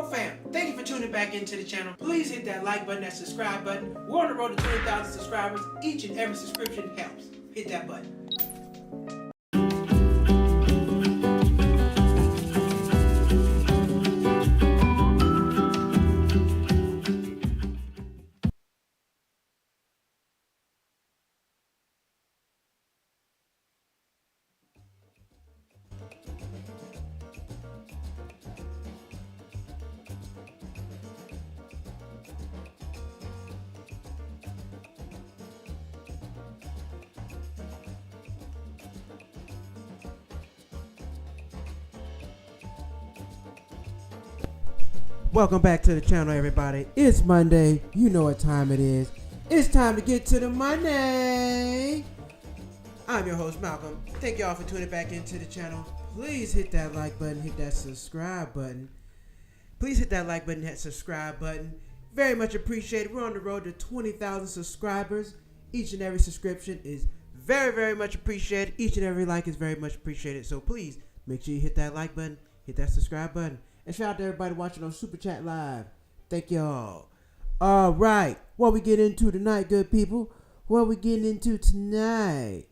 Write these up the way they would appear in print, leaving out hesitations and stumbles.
fam, thank you for tuning back into the channel. Please hit that like button, that subscribe button. We're on the road to 20,000 subscribers. Each and every subscription helps. Hit that button. Welcome back to the channel, everybody. It's Monday. You know what time it is. It's time to get to the money. I'm your host, Malcolm. Thank y'all for tuning back into the channel. Please hit that like button, hit that subscribe button. Please hit that like button, hit subscribe button. Very much appreciated. We're on the road to 20,000 subscribers. Each and every subscription is very, very much appreciated. Each and every like is very much appreciated. So please make sure you hit that like button, hit that subscribe button. And shout out to everybody watching on Super Chat Live. Thank y'all. All right. What we get into tonight, good people? What we getting into tonight?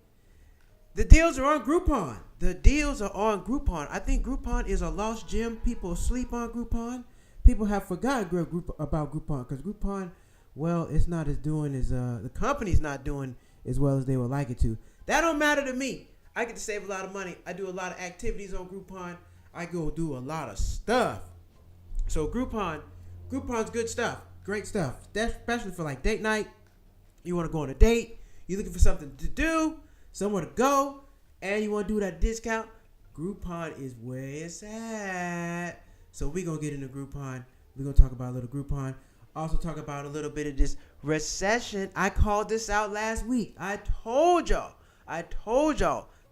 The deals are on Groupon. The deals are on Groupon. I think Groupon is a lost gem. People sleep on Groupon. People have forgotten about Groupon because Groupon, well, it's not as doing as the company's not doing as well as they would like it to. That don't matter to me. I get to save a lot of money. I do a lot of activities on Groupon. I go do a lot of stuff. So Groupon's good stuff. Great stuff. That's especially for like date night. You want to go on a date. You're looking for something to do, somewhere to go, and you want to do that discount. Groupon is where it's at. So we're going to get into Groupon. We're going to talk about a little Groupon. Also talk about a little bit of this recession. I called this out last week. I told y'all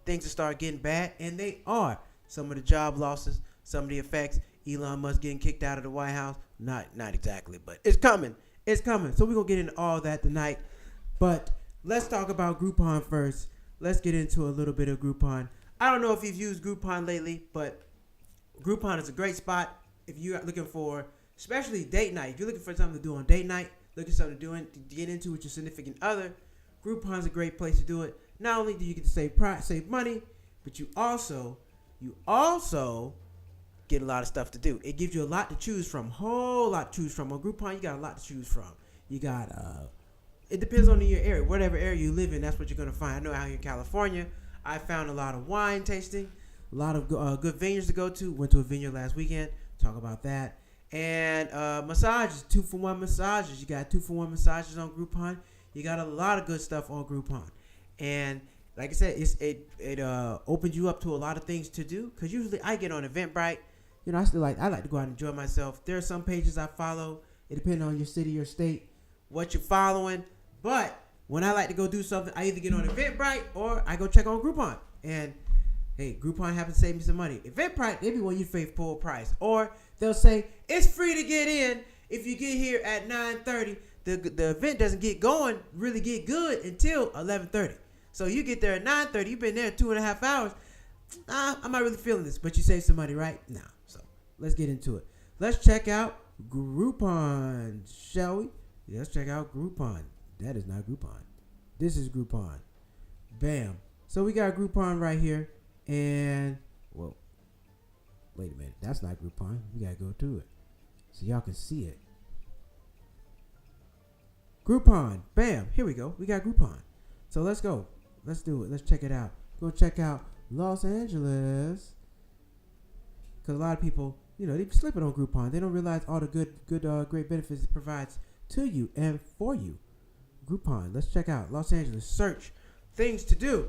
things will start getting bad, and they are. Some of the job losses, some of the effects, Elon Musk getting kicked out of the White House. Not exactly, but it's coming. It's coming. So we're going to get into all that tonight. But let's talk about Groupon first. Let's get into a little bit of Groupon. I don't know if you've used Groupon lately, but Groupon is a great spot if you're looking for, especially date night. If you're looking for something to do on date night, looking for something to get into with your significant other, Groupon's a great place to do it. Not only do you get to save money, but you also get a lot of stuff to do. It gives you a lot to choose from, whole lot to choose from. On Groupon, you got a lot to choose from. You got, it depends on your area. Whatever area you live in, that's what you're going to find. I know out here in California, I found a lot of wine tasting, a lot of good vineyards to go to. Went to a vineyard last weekend. Talk about that. And massages, 2-for-1 massages. You got 2-for-1 massages on Groupon. You got a lot of good stuff on Groupon. And like I said, it opens you up to a lot of things to do. Because usually I get on Eventbrite. You know, I like to go out and enjoy myself. There are some pages I follow. It depends on your city or state, what you're following. But when I like to go do something, I either get on Eventbrite or I go check on Groupon. And hey, Groupon happens to save me some money. Eventbrite, they be wanting you to pay full price. Or they'll say, it's free to get in if you get here at 9:30. The event doesn't really get good until 11:30. So you get there at 9:30. You've been there 2.5 hours. I'm not really feeling this, but you save some money, right? No. So let's get into it. Let's check out Groupon, shall we? Yeah, let's check out Groupon. That is not Groupon. This is Groupon. Bam. So we got Groupon right here. And, well, wait a minute. That's not Groupon. We got to go to it so y'all can see it. Groupon. Bam. Here we go. We got Groupon. So let's go. Let's do it. Let's check it out. Go check out Los Angeles. Because a lot of people, you know, they slip it on Groupon. They don't realize all the great benefits it provides to you and for you. Groupon. Let's check out Los Angeles. Search things to do.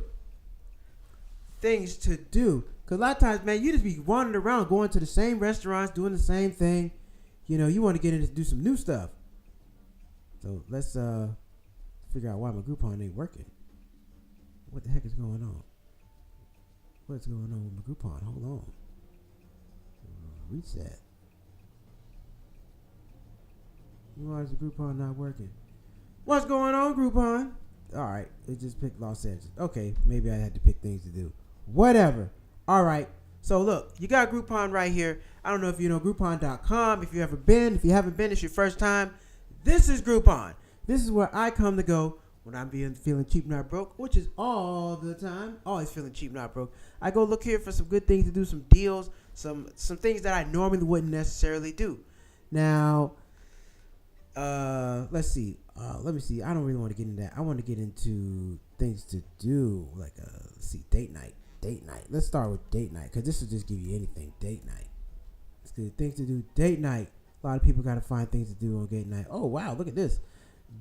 Things to do. Because a lot of times, man, you just be wandering around, going to the same restaurants, doing the same thing. You know, you want to get in and do some new stuff. So let's figure out why my Groupon ain't working. What the heck is going on? What's going on with my Groupon? Hold on. Reset. Why is the Groupon not working? What's going on, Groupon? All right, it just picked Los Angeles. Okay, maybe I had to pick things to do. Whatever. All right. So look, you got Groupon right here. I don't know if you know Groupon.com. If you haven't been, it's your first time. This is Groupon. This is where I come to go when I'm feeling cheap, not broke, which is all the time. Always feeling cheap, not broke. I go look here for some good things to do, some deals, some things that I normally wouldn't necessarily do. Now, let's see. Let me see. I don't really want to get into that. I want to get into things to do, like let's see, date night. Let's start with date night, because this will just give you anything. Date night. It's good. Things to do. Date night. A lot of people got to find things to do on date night. Oh wow, look at this.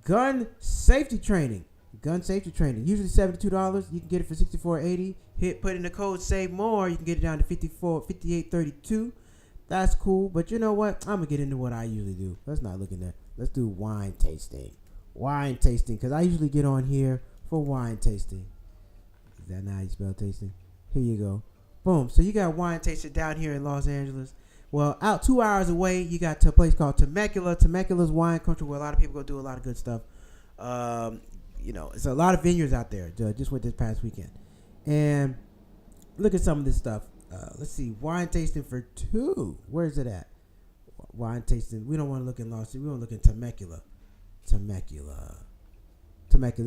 Gun safety training. Usually $72. You can get it for $64.80. Put in the code save more. You can get it down to $58.32. That's cool. But you know what? I'm gonna get into what I usually do. Let's not look at that. Let's do wine tasting. Because I usually get on here for wine tasting. Is that not how you spell tasting? Here you go. Boom. So you got wine tasting down here in Los Angeles. Well, out 2 hours away, you got to a place called Temecula. Temecula's wine country where a lot of people go do a lot of good stuff. It's a lot of vineyards out there. Just went this past weekend. And look at some of this stuff. Let's see. Wine tasting for two. Where is it at? Wine tasting. We don't want to look in Los Angeles. We want to look in Temecula.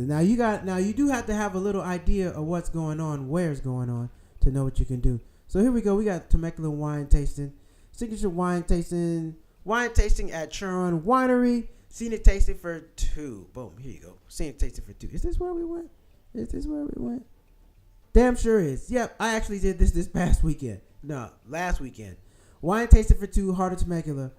Now you do have to have a little idea of what's going on, where it's going on, to know what you can do. So here we go. We got Temecula wine tasting. Signature wine tasting at Chiron Winery. Scenic tasting for two. Boom, here you go. Scenic tasting for two. Is this where we went? Damn sure is. Yep, I actually did this past weekend. No, last weekend. Wine tasting for two, Heart of Temecula.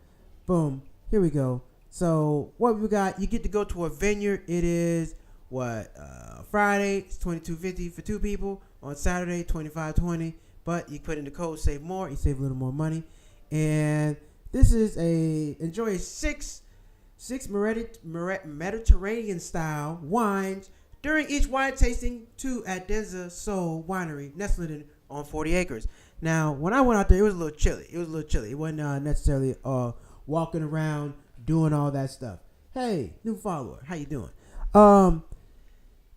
Boom, here we go. So what we got, you get to go to a vineyard. It is Friday, it's $22.50 for two people. On Saturday, $25.20. But you put in the code save more, you save a little more money. And this is enjoy six Mediterranean style wines during each wine tasting, two at Denza Soul Winery, nestled on 40 acres. Now, when I went out there, it was a little chilly. It wasn't necessarily walking around doing all that stuff. Hey, new follower, how you doing?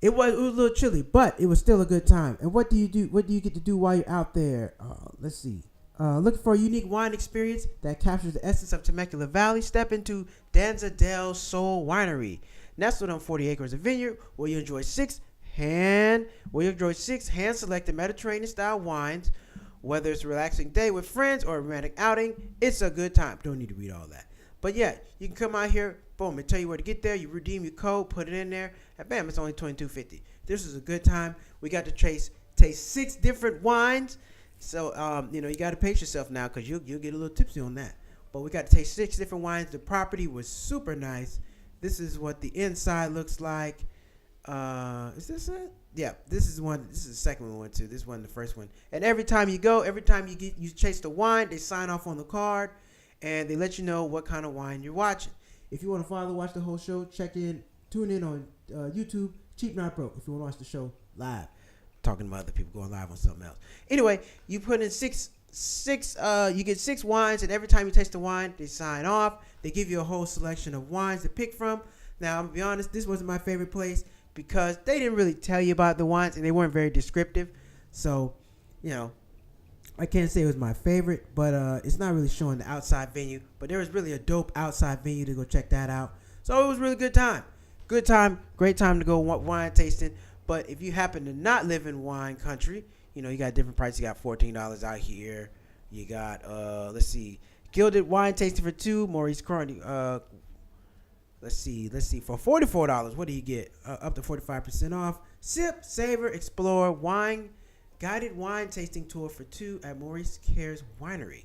It was a little chilly, but it was still a good time. And what do you do? What do you get to do while you're out there? Let's see. Looking for a unique wine experience that captures the essence of Temecula Valley? Step into Danza del Sol Winery, nestled on 40 acres of vineyard, where you enjoy six hand-selected Mediterranean-style wines. Whether it's a relaxing day with friends or a romantic outing, it's a good time. Don't need to read all that. But yeah, you can come out here, boom, and tell you where to get there. You redeem your code, put it in there, and bam, it's only $22.50. This is a good time. We got to taste six different wines. So, you got to pace yourself now, because you'll get a little tipsy on that. But we got to taste six different wines. The property was super nice. This is what the inside looks like. Is this it? Yeah, this is the second one we went to. This wasn't the first one. And every time you chase the wine, they sign off on the card, and they let you know what kind of wine you're watching. If you want to watch the whole show, tune in on YouTube, Cheap Not Broke, if you want to watch the show live. Talking about other people going live on something else. Anyway, you put in you get six wines, and every time you taste the wine, they sign off. They give you a whole selection of wines to pick from. Now, I'm going to be honest, this wasn't my favorite place because they didn't really tell you about the wines, and they weren't very descriptive. So, I can't say it was my favorite, but it's not really showing the outside venue. But there was really a dope outside venue to go check that out. So it was really good time. Great time to go wine tasting. But if you happen to not live in wine country, you got different prices. You got $14 out here. You got, let's see, Gilded Wine Tasting for two, Maurice Carney. Let's see, for $44, what do you get? Up to 45% off. Sip, savor, explore, guided wine tasting tour for two at Maurice Cares Winery.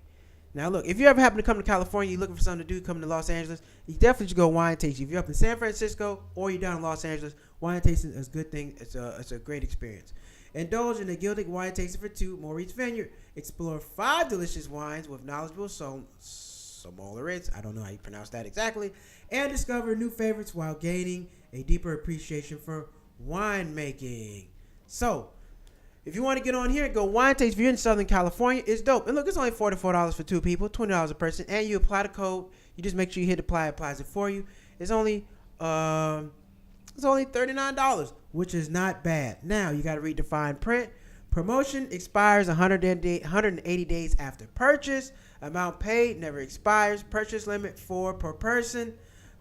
Now, look, if you ever happen to come to California, you're looking for something to do, coming to Los Angeles, you definitely should go wine tasting. If you're up in San Francisco or you're down in Los Angeles, wine tasting is a good thing. It's a great experience. Indulge in the Gilded Wine Tasting for two, Maurice Vineyard. Explore 5 delicious wines with knowledgeable sommeliers. I don't know how you pronounce that exactly. And discover new favorites while gaining a deeper appreciation for winemaking. So, if you want to get on here and go wine taste, if you're in Southern California, it's dope. And look, it's only $44 for two people, $20 a person, and you apply the code. You just make sure you hit apply, it applies it for you. It's only $39, which is not bad. Now, you got to read the fine print. Promotion expires 180 days after purchase. Amount paid never expires. Purchase limit 4 per person.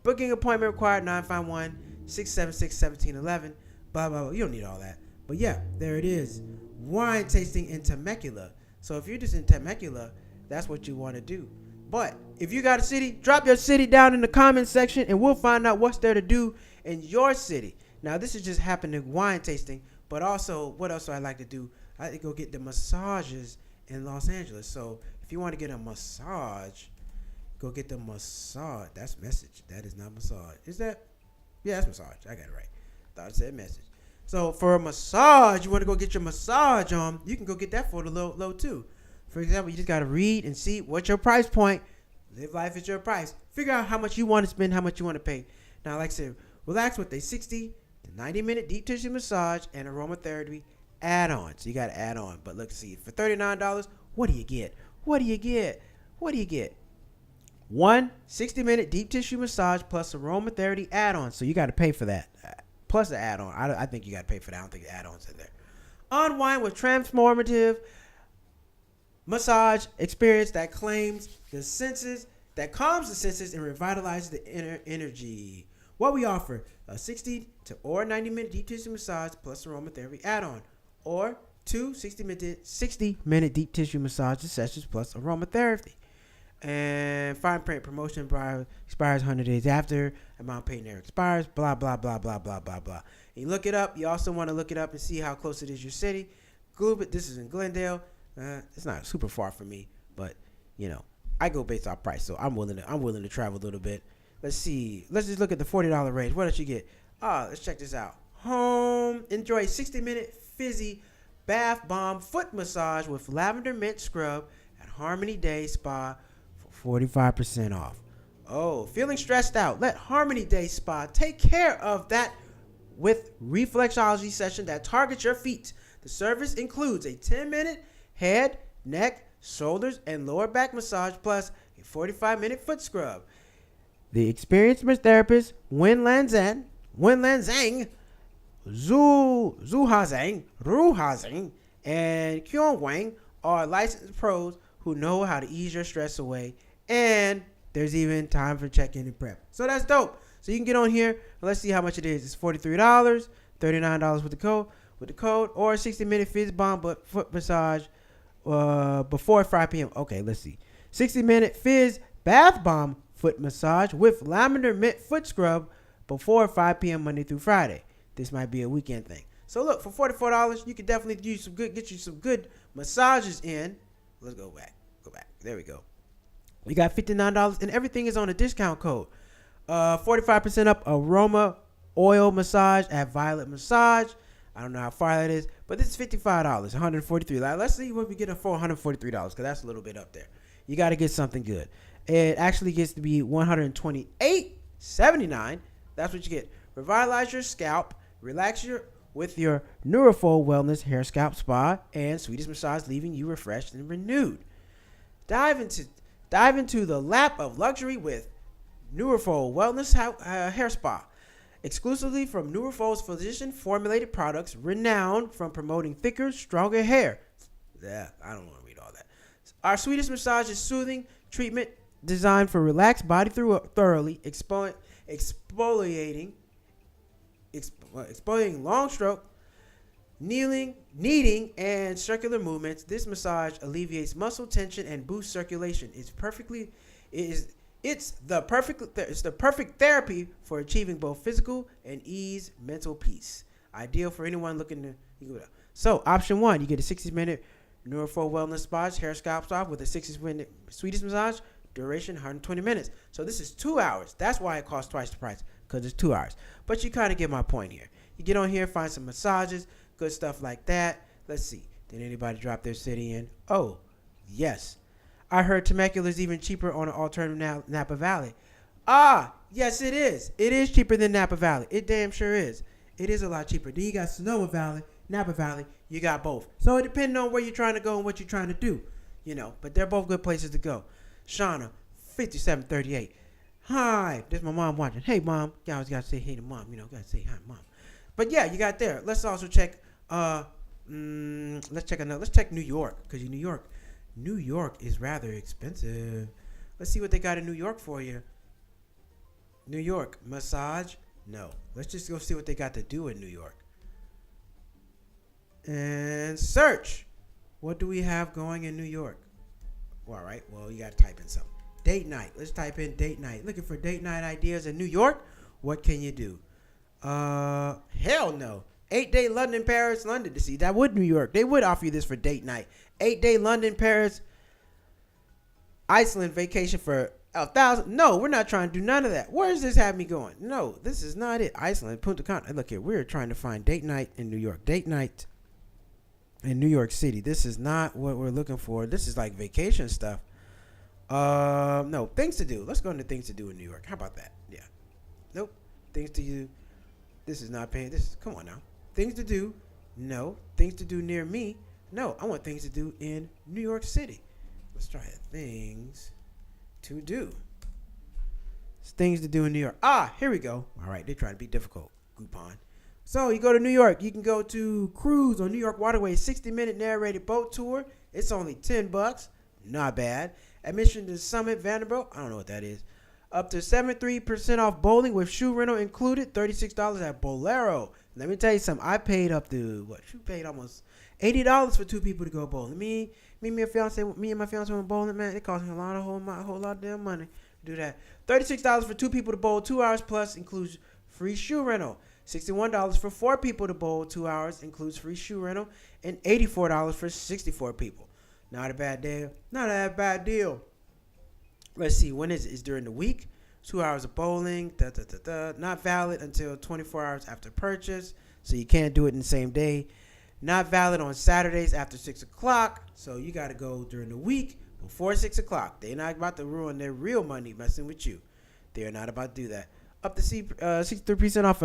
Booking appointment required 951-676-1711. Blah, blah, blah. You don't need all that. But yeah, there it is. Wine tasting in Temecula. So if you're just in Temecula, that's what you want to do. But if you got a city, drop your city down in the comments section and we'll find out what's there to do in your city. Now, this is just happening wine tasting, but also, what else do I like to do? I like to go get the massages in Los Angeles. So if you want to get a massage, go get the massage. That's message. That is not massage. Is that? Yeah, that's massage. I got it right. Thought it said message. So for a massage, you want to go get your massage on, you can go get that for the low too. For example, you just got to read and see what's your price point. Live life at your price. Figure out how much you want to spend, how much you want to pay. Now, like I said, relax with a 60 to 90-minute deep tissue massage and aromatherapy add-on. So you got to add on. But look, see, for $39, what do you get? What do you get? What do you get? One 60-minute deep tissue massage plus aromatherapy add-on. So you got to pay for that. Plus the add-on. I think you got to pay for that. I don't think the add-on's in there. Unwind with transformative massage experience that calms the senses and revitalizes the inner energy. What we offer: a 60 to or 90-minute deep tissue massage plus aromatherapy add-on, or 2 60-minute deep tissue massage sessions plus aromatherapy. And fine print promotion expires 100 days after. Amount paid never expires. Blah, blah, blah, blah, blah, blah, blah. And you look it up. You also want to look it up and see how close it is your city. This is in Glendale. It's not super far from me, but you know, I go based off price, so I'm willing to travel a little bit. Let's see. Let's just look at the $40 range. What else you get? Let's check this out. Home. Enjoy a 60-minute fizzy bath bomb foot massage with lavender mint scrub at Harmony Day Spa for 45% off. Oh, feeling stressed out? Let Harmony Day Spa take care of that with reflexology session that targets your feet. The service includes a 10-minute head, neck, shoulders, and lower back massage plus a 45-minute foot scrub. The experienced therapist Wen Lanzang, Zhu Hazang, Ru Hazang, and Kyung Wang are licensed pros who know how to ease your stress away, and there's even time for check-in and prep. So that's dope. So you can get on here and let's see how much it is. It's $43, $39 with the code, or a 60-minute fizz bomb but foot massage before 5 p.m. Okay, let's see. 60-minute fizz bath bomb foot massage with lavender mint foot scrub before 5 p.m. Monday through Friday. This might be a weekend thing. So look, for $44, you can definitely get you some good massages in. Let's go back. There we go. We got $59 and everything is on a discount code. 45% up aroma oil massage at Violet Massage. I don't know how far that is, but this is $55, $143. Let's see what we get for $143 because that's a little bit up there. You got to get something good. It actually gets to be $128.79. That's what you get. Revitalize your scalp, relax with your Neurofold Wellness Hair Scalp Spa and Swedish Massage, leaving you refreshed and renewed. Dive into the lap of luxury with Neurofold Wellness Hair Spa. Exclusively from Neurofold's physician-formulated products, renowned from promoting thicker, stronger hair. Yeah, I don't want to read all that. Our Swedish Massage is soothing treatment designed for relaxed body thoroughly, exfoliating long stroke, kneading, and circular movements. This massage alleviates muscle tension and boosts circulation. It's the perfect therapy for achieving both physical and mental peace. Ideal for anyone looking to. So option 1, you get a 60-minute Neurofold Wellness Spa hair scalp spa with a 60-minute Swedish massage. Duration 120 minutes. So this is 2 hours. That's why it costs twice the price, because it's 2 hours. But you kind of get my point here. You get on here, find some massages, good stuff like that. Let's see. Did anybody drop their city in? Oh, yes. I heard Temecula is even cheaper on an alternative Napa Valley. Yes, it is. It is cheaper than Napa Valley. It damn sure is. It is a lot cheaper. Then you got Sonoma Valley, Napa Valley. You got both. So it depends on where you're trying to go and what you're trying to do. But they're both good places to go. Shauna, 5738. Hi, this is my mom watching. Hey, Mom. You always got to say hey to Mom. Got to say hi, Mom. But yeah, you got there. Let's also check, let's check New York. Because New York, New York is rather expensive. Let's see what they got in New York for you. New York, massage? No. Let's just go see what they got to do in New York. And search. What do we have going in New York? All right. Well, you got to type in something. Date night. Let's type in date night. Looking for date night ideas in New York? What can you do? Hell no. 8-day London, Paris, London. To see, that would New York. They would offer you this for date night. 8-day London, Paris, Iceland vacation for 1,000. No, we're not trying to do none of that. Where does this have me going? No, this is not it. Iceland, Punta Cana. Look here. We're trying to find date night in New York. Date night in New York City. This is not what we're looking for. This is like vacation stuff. No, things to do. Let's go into things to do in New York. How about that? Yeah. Nope. Things to do. This is not paying. Come on now. Things to do. No. Things to do near me. No. I want things to do in New York City. Let's try it. Things to do. It's things to do in New York. Here we go. All right. They're trying to be difficult. Groupon. So you go to New York. You can go to cruise on New York Waterway. 60-minute narrated boat tour. It's only $10. Not bad. Admission to Summit Vanderbilt. I don't know what that is. Up to 73% off bowling with shoe rental included. $36 at Bolero. Let me tell you something. I paid up to paid almost $80 for two people to go bowling. Me and my fiance went bowling. Man, it cost me a whole lot of damn money to do that. $36 for two people to bowl 2 hours plus includes free shoe rental. $61 for 4 people to bowl 2 hours includes free shoe rental, and $84 for 64 people. Not a bad deal. Not a bad deal. Let's see. When is it? It's during the week. 2 hours of bowling. Not valid until 24 hours after purchase. So you can't do it in the same day. Not valid on Saturdays after 6 o'clock. So you got to go during the week before 6 o'clock. They're not about to ruin their real money messing with you. They're not about to do that. Up to 63% off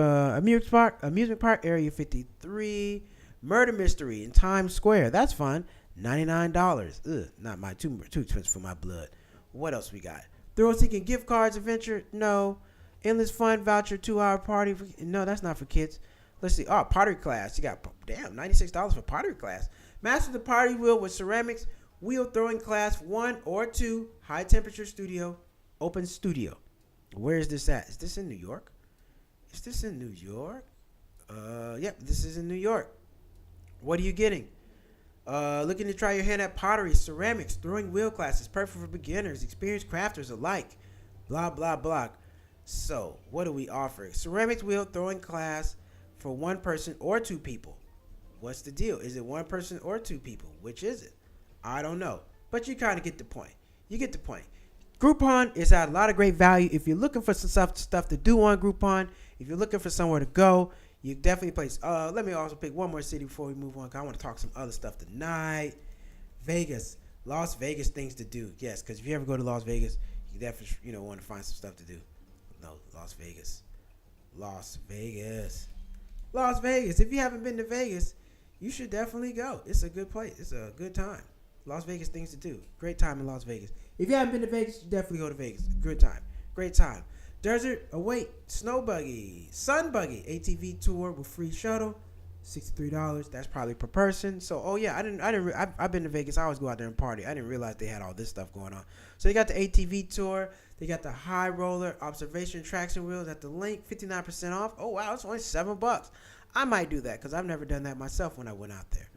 amusement park area 53. Murder mystery in Times Square. That's fun. $99. Not too expensive for my blood. What else we got? Thrill seeking gift cards adventure? No. Endless fun voucher 2-hour party? No, that's not for kids. Let's see. Pottery class. You got $96 for pottery class. Master the pottery wheel with ceramics. Wheel throwing class 1 or 2. High temperature studio. Open studio. Where is this at? Is this in New York? Yep, this is in New York. What are you getting? Looking to try your hand at pottery, ceramics, throwing wheel classes, perfect for beginners, experienced crafters alike. Blah, blah, blah. So, what do we offer? Ceramics wheel throwing class for 1 person or 2 people. What's the deal? Is it 1 person or 2 people? Which is it? I don't know. But you kind of get the point. Groupon is at a lot of great value. If you're looking for some stuff to do on Groupon, if you're looking for somewhere to go, you definitely place. Let me also pick one more city before we move on, because I want to talk some other stuff tonight. Vegas. Las Vegas, things to do. Yes, because if you ever go to Las Vegas, you definitely want to find some stuff to do. No, Las Vegas. If you haven't been to Vegas, you should definitely go. It's a good place. It's a good time. Las Vegas, things to do. Great time in Las Vegas. If you haven't been to Vegas, you definitely go to Vegas. Good time. Great time. Desert Await, Snow Buggy, Sun Buggy, ATV tour with free shuttle, $63. That's probably per person. So, I've been to Vegas. I always go out there and party. I didn't realize they had all this stuff going on. So they got the ATV tour. They got the high roller observation traction wheels at the link, 59% off. Oh wow, it's only $7. I might do that because I've never done that myself when I went out there.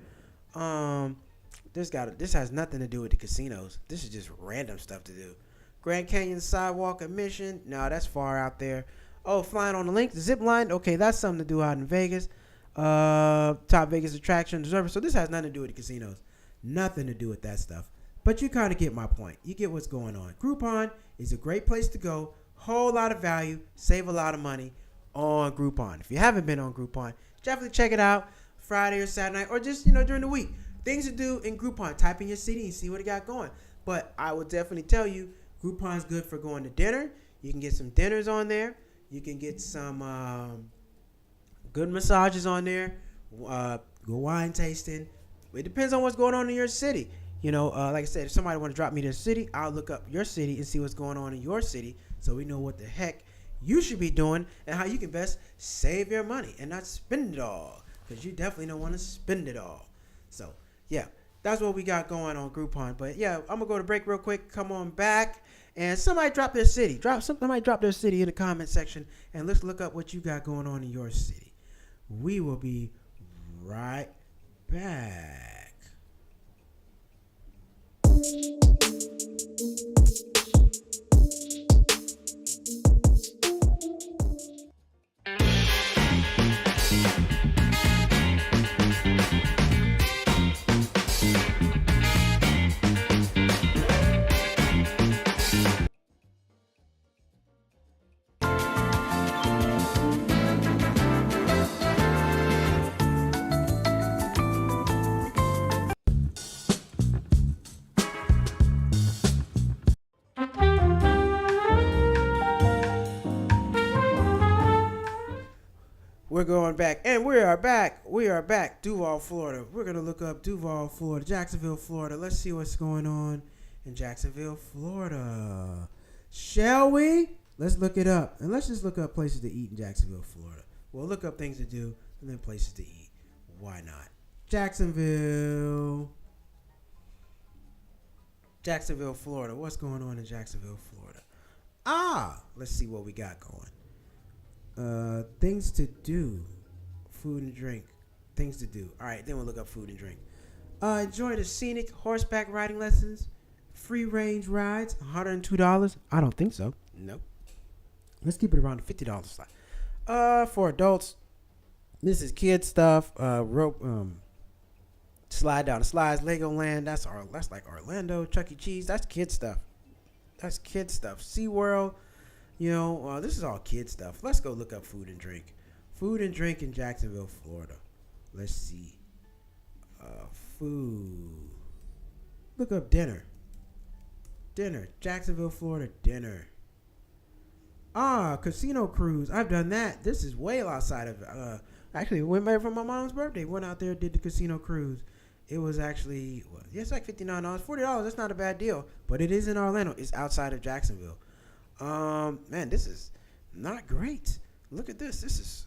This has nothing to do with the casinos. This is just random stuff to do. Grand Canyon sidewalk admission. No, that's far out there. Oh, flying on the link. Zip line. Okay, that's something to do out in Vegas. Top Vegas attraction observer. So this has nothing to do with the casinos. Nothing to do with that stuff. But you kind of get my point. You get what's going on. Groupon is a great place to go. Whole lot of value. Save a lot of money on Groupon. If you haven't been on Groupon, definitely check it out Friday or Saturday night or just, during the week. Things to do in Groupon. Type in your city and see what it got going. But I would definitely tell you, Groupon's good for going to dinner. You can get some dinners on there. You can get some good massages on there. Go wine tasting. It depends on what's going on in your city. Like I said, if somebody want to drop me their city, I'll look up your city and see what's going on in your city so we know what the heck you should be doing and how you can best save your money and not spend it all, because you definitely don't want to spend it all. So, yeah, That's what we got going on Groupon. But yeah, I'm gonna go to break real quick. Come on back, and somebody drop their city. Somebody drop their city in the comment section, and let's look up what you got going on in your city. We will be right back. We're going back, and we are back. We are back. Duval, Florida. We're going to look up Duval, Florida, Jacksonville, Florida. Let's see what's going on in Jacksonville, Florida. Shall we? Let's look it up. And let's just look up places to eat in Jacksonville, Florida. We'll look up things to do and then places to eat. Why not? Jacksonville, Florida. What's going on in Jacksonville, Florida? Let's see what we got going. Things to do, food and drink, things to do. All right, then we'll look up food and drink. Enjoy the scenic horseback riding lessons, free range rides, $102. I don't think so. Nope. Let's keep it around the $50 slide. For adults, this is kid stuff. Rope, slide down the slides, Legoland. That's like Orlando, Chuck E. Cheese. That's kid stuff. SeaWorld. This is all kid stuff. Let's go look up food and drink. Food and drink in Jacksonville, Florida. Let's see. Food. Look up dinner. Jacksonville, Florida, dinner. Casino cruise. I've done that. This is way outside of actually went there for my mom's birthday. Went out there, did the casino cruise. It was actually it's like $59, $40. That's not a bad deal. But it is in Orlando. It's outside of Jacksonville. Man, this is not great. Look at this. This is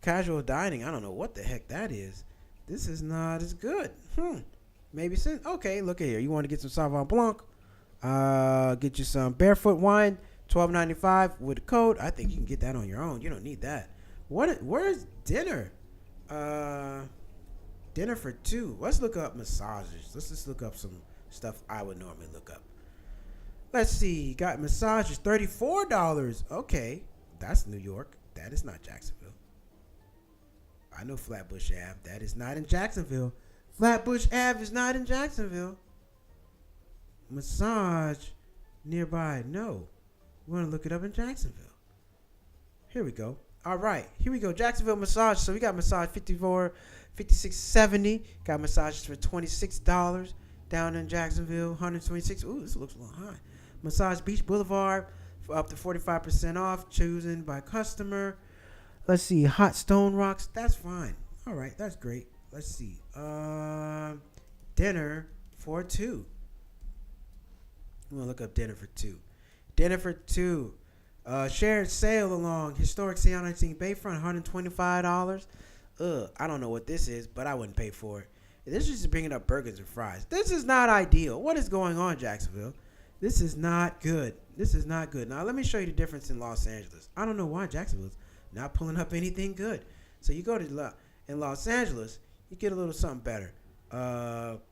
casual dining. I don't know what the heck that is. This is not as good. Maybe since okay. Look at here. You want to get some Sauvignon Blanc? Get you some Barefoot wine, $12.95 with a code. I think you can get that on your own. You don't need that. Where's dinner? Dinner for two. Let's look up massages. Let's just look up some stuff I would normally look up. Let's see. Got massages, $34. Okay. That's New York. That is not Jacksonville. I know Flatbush Ave. That is not in Jacksonville. Flatbush Ave is not in Jacksonville. Massage nearby. No. We're going to look it up in Jacksonville. Here we go. All right. Here we go. Jacksonville massage. So we got massage $56.70. Got massages for $26 down in Jacksonville. $126. Ooh, this looks a little high. Massage Beach Boulevard for up to 45% off. Chosen by customer. Let's see. Hot Stone Rocks. That's fine. All right. That's great. Let's see. Dinner for two. I'm going to look up dinner for two. Dinner for two. Shared sail along historic St. Augustine Bayfront, $125. I don't know what this is, but I wouldn't pay for it. This is just bringing up burgers and fries. This is not ideal. What is going on, Jacksonville? This is not good. This is not good. Now, let me show you the difference in Los Angeles. I don't know why Jacksonville's not pulling up anything good. So you go to in Los Angeles, you get a little something better.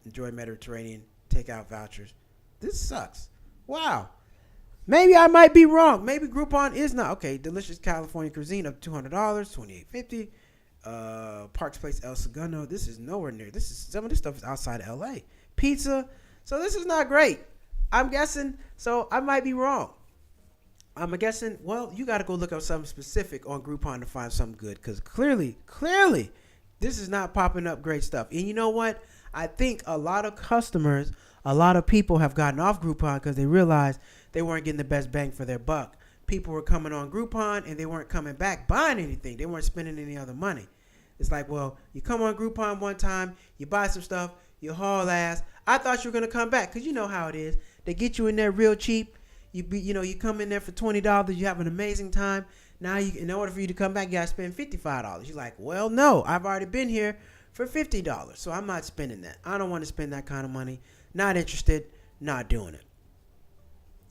Enjoy Mediterranean, takeout vouchers. This sucks. Wow. Maybe I might be wrong. Maybe Groupon is not. Okay, delicious California cuisine up $200, $28.50. Parks Place El Segundo. This is nowhere near. Some of this stuff is outside of LA. Pizza. So this is not great. I'm guessing. So I might be wrong. I'm guessing. Well, you got to go look up something specific on Groupon to find something good, because clearly, this is not popping up great stuff. And you know what? I think a lot of customers, a lot of people have gotten off Groupon because they realized they weren't getting the best bang for their buck. People were coming on Groupon and they weren't coming back buying anything. They weren't spending any other money. It's like, well, you come on Groupon one time, you buy some stuff, you haul ass. I thought you were going to come back, because you know how it is. They get you in there real cheap. You come in there for $20, you have an amazing time. Now, in order for you to come back, you got to spend $55. You're like, well, no, I've already been here for $50. So I'm not spending that. I don't want to spend that kind of money. Not interested. Not doing it.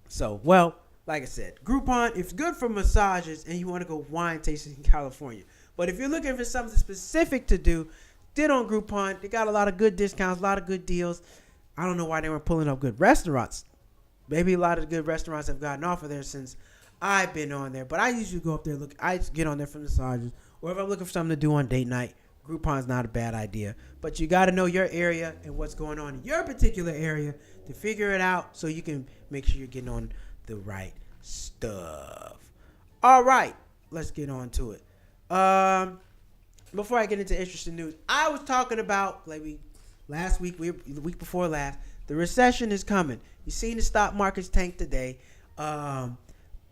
So, well, like I said, Groupon, it's good for massages and you want to go wine tasting in California. But if you're looking for something specific to do, get on Groupon. They got a lot of good discounts, a lot of good deals. I don't know why they weren't pulling up good restaurants. Maybe a lot of the good restaurants have gotten off of there since I've been on there. But I usually go up there, I get on there for massages. Or if I'm looking for something to do on date night, Groupon's not a bad idea. But you got to know your area and what's going on in your particular area to figure it out so you can make sure you're getting on the right stuff. All right, let's get on to it. Before I get into interesting news, I was talking about the week before last, the recession is coming. You seen the stock markets tank today.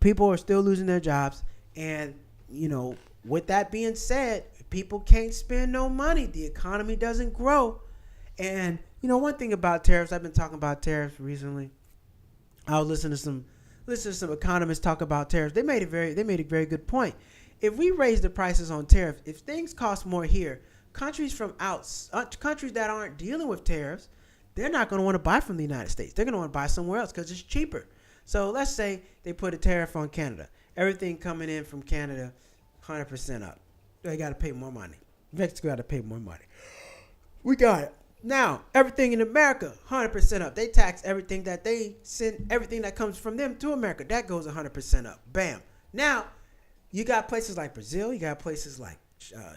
People are still losing their jobs, and with that being said, people can't spend no money. The economy doesn't grow. And one thing about tariffs, I've been talking about tariffs recently. I was listening to some economists talk about tariffs. They made a very good point. If we raise the prices on tariffs, if things cost more here, countries that aren't dealing with tariffs, they're not going to want to buy from the United States. They're going to want to buy somewhere else because it's cheaper. So let's say they put a tariff on Canada. Everything coming in from Canada, 100% up. They got to pay more money. Mexico got to pay more money. We got it. Now, everything in America, 100% up. They tax everything that they send, everything that comes from them to America. That goes 100% up. Bam. Now, you got places like Brazil. You got places like, China.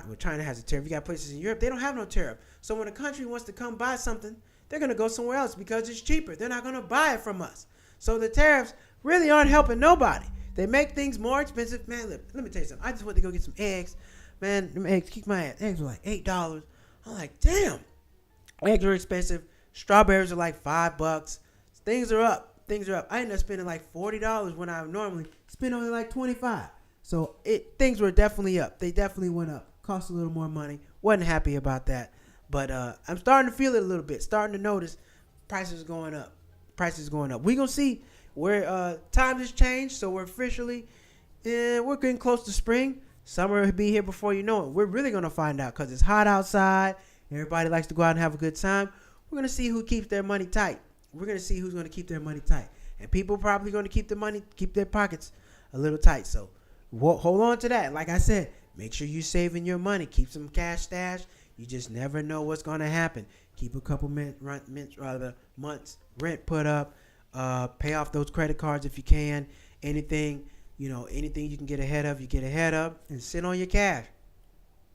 Well, China has a tariff. You got places in Europe. They don't have no tariff. So when a country wants to come buy something, they're going to go somewhere else because it's cheaper. They're not going to buy it from us. So the tariffs really aren't helping nobody. They make things more expensive. Man, let me tell you something. I just went to go get some eggs. Man, them eggs, kick my ass. Eggs were like $8. I'm like, damn. Eggs are expensive. Strawberries are like $5. Things are up. I ended up spending like $40 when I normally spend only like $25. So things were definitely up. They definitely went up. Cost a little more money. Wasn't happy about that. But I'm starting to feel it a little bit. Starting to notice prices going up. We're going to see where time has changed. So we're officially, we're getting close to spring. Summer will be here before you know it. We're really going to find out because it's hot outside. Everybody likes to go out and have a good time. We're going to see who keeps their money tight. We're going to see who's going to keep their money tight. And people probably going to keep their pockets a little tight. So hold on to that. Like I said, make sure you're saving your money. Keep some cash stash. You just never know what's going to happen. Keep a couple months rent put up. Pay off those credit cards if you can. Anything you can get ahead of, you get ahead of, and sit on your cash.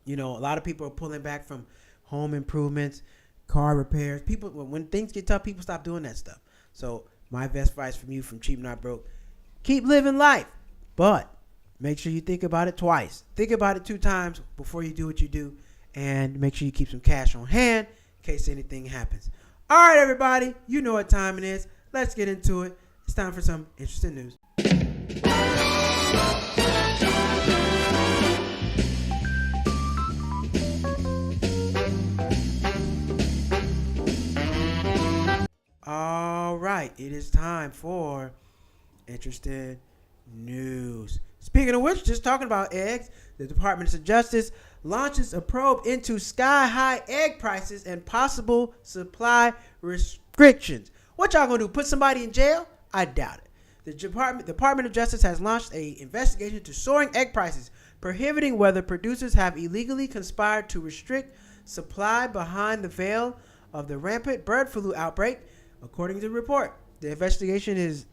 A lot of people are pulling back from home improvements, car repairs. People, when things get tough, people stop doing that stuff. So my best advice from you, from Cheap Not Broke, keep living life, but make sure you think about it twice. Think about it 2 times before you do what you do, and make sure you keep some cash on hand in case anything happens. All right, everybody, you know what time it is. Let's get into it. It's time for some interesting news. All right, it is time for interesting news. Speaking of which, just talking about eggs, the Department of Justice launches a probe into sky-high egg prices and possible supply restrictions. What y'all gonna do? Put somebody in jail? I doubt it. The Department of Justice has launched an investigation into soaring egg prices, prohibiting whether producers have illegally conspired to restrict supply behind the veil of the rampant bird flu outbreak, according to the report. The investigation is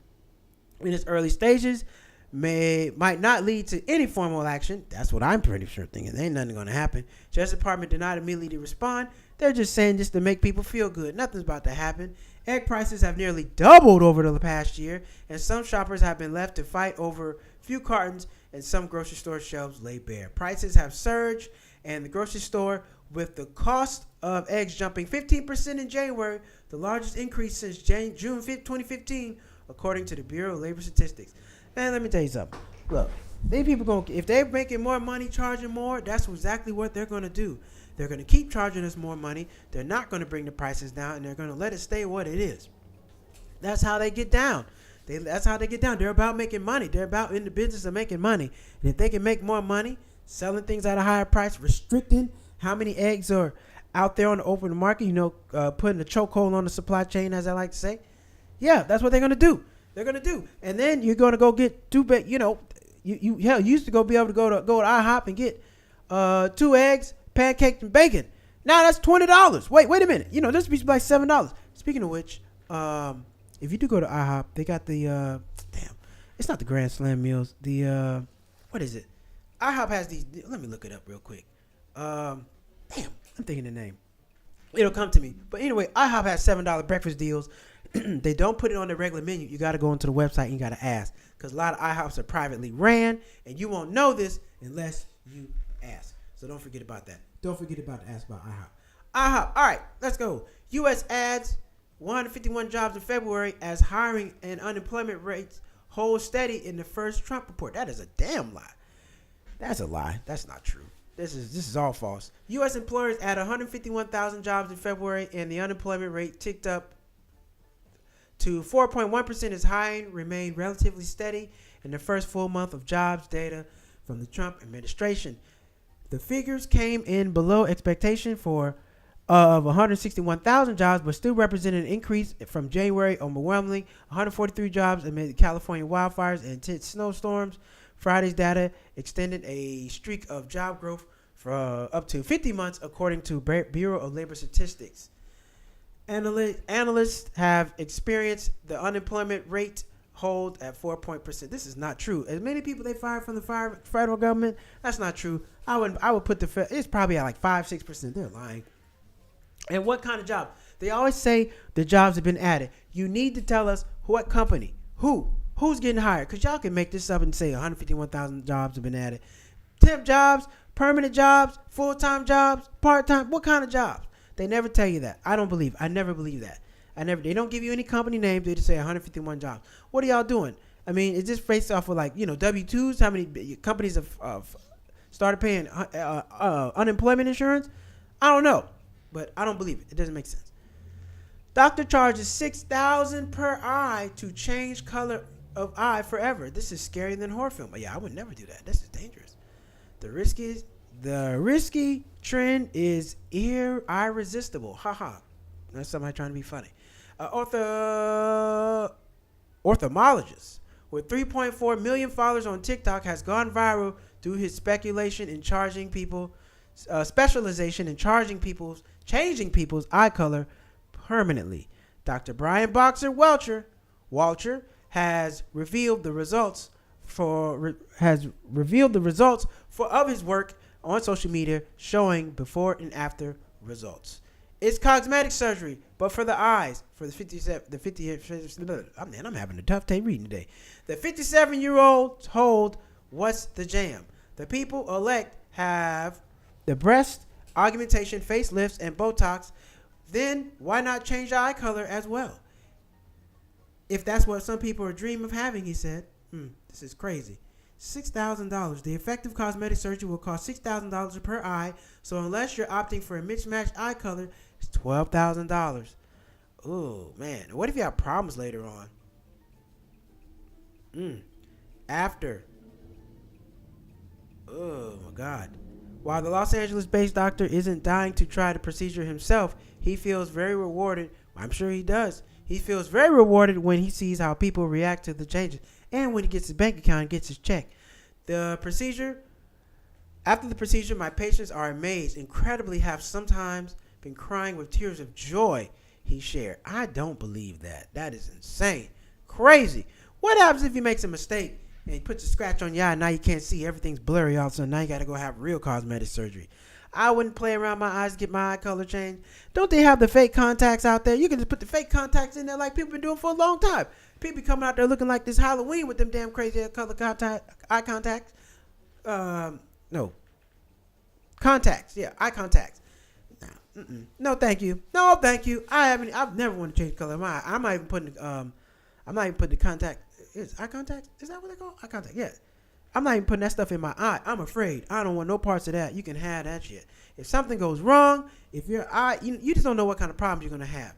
in its early stages, might not lead to any formal action. That's what I'm pretty sure thinking. Ain't nothing going to happen. Justice Department did not immediately respond. They're just saying just to make people feel good. Nothing's about to happen. Egg prices have nearly doubled over the past year, and some shoppers have been left to fight over few cartons, and some grocery store shelves lay bare. Prices have surged, and the grocery store, with the cost of eggs jumping 15% in January, the largest increase since June 5th, 2015, according to the Bureau of Labor Statistics. Man, let me tell you something. Look, these people if they're making more money, charging more, that's exactly what they're going to do. They're going to keep charging us more money. They're not going to bring the prices down, and they're going to let it stay what it is. That's how they get down. That's how they get down. They're about making money. They're about in the business of making money. And if they can make more money, selling things at a higher price, restricting how many eggs are out there on the open market, putting a chokehold on the supply chain, as I like to say. Yeah, that's what they're going to do. And then you're going to go get you used to be able to go to IHOP and get 2 eggs, pancakes, and bacon. Now that's $20. Wait a minute. This used to be like $7. Speaking of which, if you do go to IHOP, they got the it's not the Grand Slam meals. The what is it? IHOP has these. Let me look it up real quick. I'm thinking the name. It'll come to me. But anyway, IHOP has $7 breakfast deals. They don't put it on the regular menu. You got to go into the website and you got to ask, because a lot of IHOPs are privately ran, and you won't know this unless you ask. So don't forget about that. Don't forget about to ask about IHOP. IHOP. All right, let's go. U.S. adds 151 jobs in February as hiring and unemployment rates hold steady in the first Trump report. That is a damn lie. That's a lie. That's not true. This is all false. U.S. employers added 151,000 jobs in February, and the unemployment rate ticked up to 4.1% as hiring remained relatively steady in the first full month of jobs data from the Trump administration. The figures came in below expectation of 161,000 jobs, but still represented an increase from January. Overwhelmingly 143 jobs amid the California wildfires and intense snowstorms. Friday's data extended a streak of job growth for up to 50 months, according to Bureau of Labor Statistics. Analysts have experienced the unemployment rate hold at 4%. This is not true. As many people they fired from the federal government, that's not true. I would put it's probably at like 5-6%. They're lying. And what kind of job? They always say the jobs have been added. You need to tell us what company, who's getting hired, because y'all can make this up and say 151,000 jobs have been added. Temp jobs, permanent jobs, full-time jobs, part-time. What kind of jobs? They never tell you that. I never believe that. They don't give you any company names. They just say 151 jobs. What are y'all doing? I mean, is this based off of W-2s? How many companies have started paying unemployment insurance? I don't know, but I don't believe it. It doesn't make sense. Doctor charges $6,000 per eye to change color of eye forever. This is scarier than a horror film. But yeah, I would never do that. This is dangerous. The risky trend is irresistible. Haha. That's somebody trying to be funny. Orthamologist with 3.4 million followers on TikTok has gone viral through his specialization in changing people's eye color permanently. Dr. Brian Boxer Walcher has revealed the results of his work on social media, showing before and after results. It's cosmetic surgery, but for the eyes. For I'm having a tough day reading today. The 57-year-old told What's the Jam? The people elect have the breast augmentation, facelifts, and Botox. Then why not change the eye color as well? If that's what some people are dreaming of having, he said. This is crazy. $6,000. The effective cosmetic surgery will cost $6,000 per eye. So unless you're opting for a mismatched eye color, it's $12,000. Oh man, what if you have problems later on? After. Oh my God. While the Los Angeles-based doctor isn't dying to try the procedure himself, he feels very rewarded. I'm sure he does. He feels very rewarded when he sees how people react to the changes, and when he gets his bank account and gets his check. After the procedure, my patients are amazed, incredibly have sometimes been crying with tears of joy, he shared. I don't believe that. That is insane. Crazy. What happens if he makes a mistake and he puts a scratch on your eye and now you can't see, everything's blurry all of a sudden, now you got to go have real cosmetic surgery? I wouldn't play around my eyes to get my eye color changed. Don't they have the fake contacts out there? You can just put the fake contacts in there like people been doing for a long time. People coming out there looking like this Halloween with them damn crazy color eye contacts. No. Contacts. Yeah, eye contacts. No, thank you. No, thank you. I've never wanted to change the color of my eye. I'm not even putting the contact. Is eye contact? Is that what they call eye contact? Yeah. I'm not even putting that stuff in my eye. I'm afraid. I don't want no parts of that. You can have that shit. If something goes wrong, if your eye, you just don't know what kind of problems you're going to have.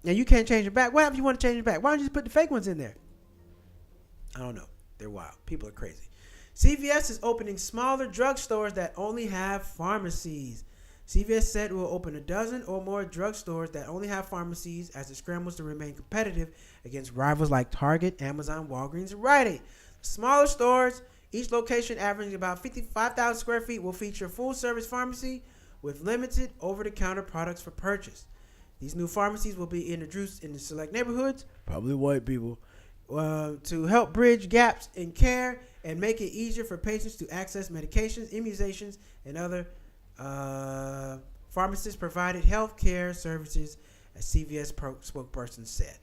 And you can't change it back. What happens if you want to change it back? Why don't you just put the fake ones in there? I don't know. They're wild. People are crazy. CVS is opening smaller drugstores that only have pharmacies. CVS said it will open a dozen or more drugstores that only have pharmacies as it scrambles to remain competitive against rivals like Target, Amazon, Walgreens, and Rite Aid. Smaller stores, each location averaging about 55,000 square feet, will feature full-service pharmacy with limited over-the-counter products for purchase. These new pharmacies will be introduced in the select neighborhoods, probably white people, to help bridge gaps in care and make it easier for patients to access medications, immunizations, and other pharmacists provided health care services, as CVS spokesperson said.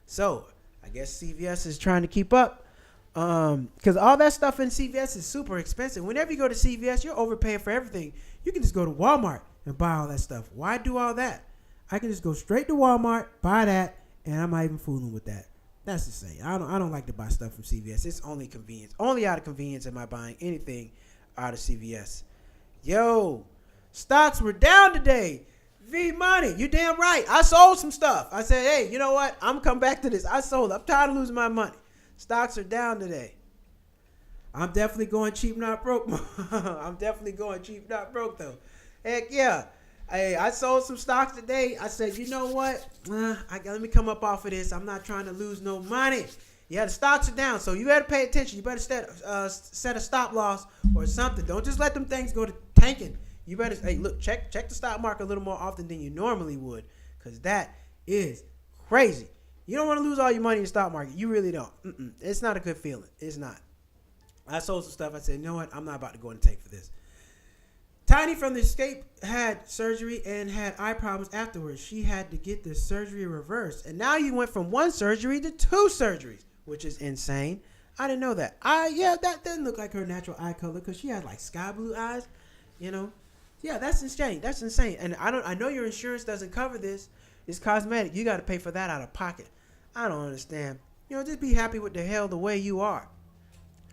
So, I guess CVS is trying to keep up, because all that stuff in CVS is super expensive. Whenever you go to CVS, you're overpaying for everything. You can just go to Walmart and buy all that stuff. Why do all that? I can just go straight to Walmart, buy that, and I'm not even fooling with that. That's insane. I don't like to buy stuff from CVS. It's only convenience. Only out of convenience am I buying anything out of CVS. Yo, stocks were down today. V Money, you damn right. I sold some stuff. I said, hey, you know what? I'm coming back to this. I sold. I'm tired of losing my money. Stocks are down today. I'm definitely going cheap, not broke. I'm definitely going cheap, not broke, though. Heck yeah. Hey, I sold some stocks today. I said, you know what? Let me come up off of this. I'm not trying to lose no money. Yeah, the stocks are down, so you better pay attention. You better set a stop loss or something. Don't just let them things go to tanking. You better, hey, look, check the stock market a little more often than you normally would, because that is crazy. You don't want to lose all your money in the stock market. You really don't. It's not a good feeling. It's not. I sold some stuff. I said, you know what? I'm not about to go in the tank for this. Tiny from the escape had surgery and had eye problems afterwards. She had to get the surgery reversed. And now you went from one surgery to two surgeries, which is insane. I didn't know that. That doesn't look like her natural eye color, because she has like sky blue eyes, you know. Yeah, that's insane. That's insane. And I know your insurance doesn't cover this. It's cosmetic. You got to pay for that out of pocket. I don't understand. You know, just be happy with the way you are.